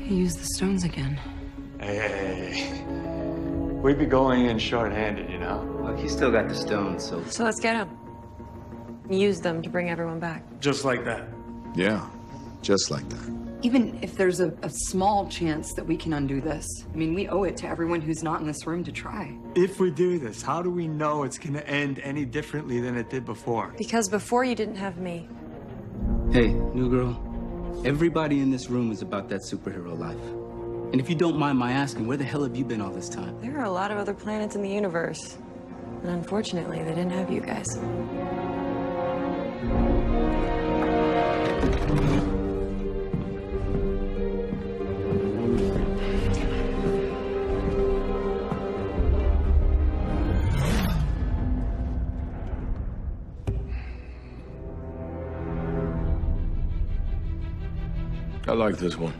He used the stones again. Hey. We'd be going in short-handed, you know? Well, he still got the stones, so... So let's get him. Use them to bring everyone back. Just like that. Yeah, just like that. Even if there's a small chance that we can undo this, I mean, we owe it to everyone who's not in this room to try. If we do this, how do we know it's gonna end any differently than it did before? Because before you didn't have me. Hey, new girl. Everybody in this room is about that superhero life. And if you don't mind my asking, where the hell have you been all this time? There are a lot of other planets in the universe. And unfortunately, they didn't have you guys. I like this one.